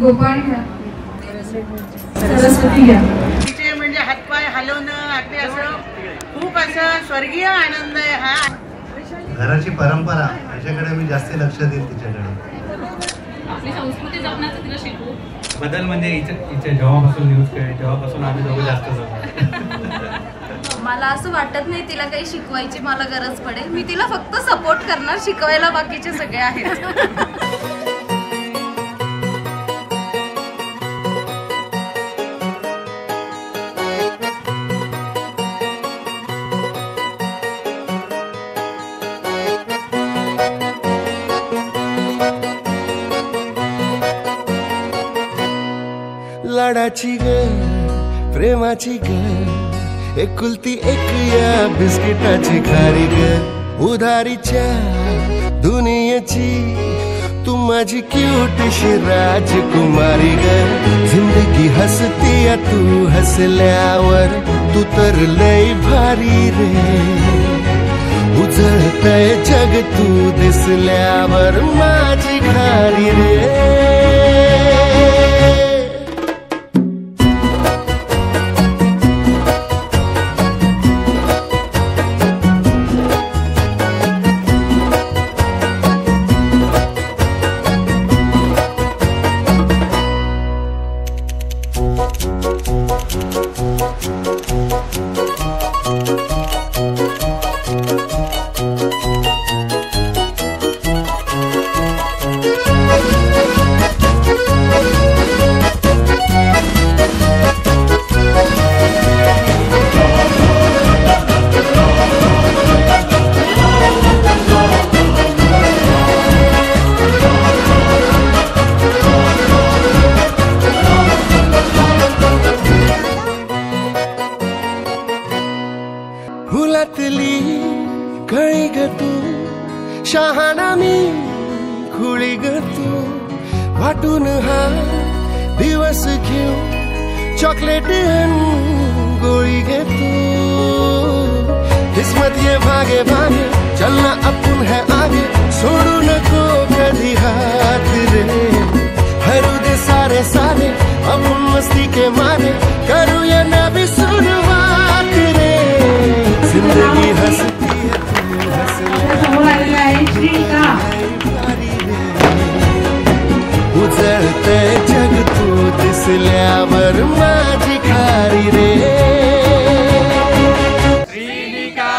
गोपाळ घ्या, सरस्वती घ्या. तिचे म्हणजे हातपाय हलवणं अगदी असं खूप असं स्वर्गीय आनंद आहे हा. घराची परंपरा याच्याकडे मी जास्त लक्ष देईल तिच्याकडे. आपली संस्कृती जपण्याचं तिला शिकवू. बदल म्हणजे इथे जेव्हापासून न्यूज कळली तेव्हापासून आम्ही दोघं जास्त जमलो. मला असं वाटत नाही तिला काही शिकवायची मला गरज पडेल. मी तिला फक्त सपोर्ट करणार, शिकवायला बाकीचे सगळे आहेत. लाडाची ग, प्रेमाची ग, एकुलती एक या बिस्किटाची खारी ग. उधारीच्या दुनियेची तू माझी क्यूटशी राजकुमारी ग. जिंदगी हसती या तू हसल्यावर, तू तर लय भारी रे. उजळतय जग तू दिसल्यावर, माझी खारी रे. फुलातली कळी ग तू, शहाणा मी खुळी ग तू. वाटून हा दिवस घेऊ, चॉकलेट गोळी ग तू. किस्मत ये भागे भागे, चलना अपन है आगे. सोडू नको कधी हाथ रे. हरू दे सारे सारे अपन मस्ती के मारे, करूया नवी सुरुवात रे. जिंदगी हसती है तू हसल्यावर, उजळतय जग तू दिसल्यावर, माझी खारी रे. श्रीनिका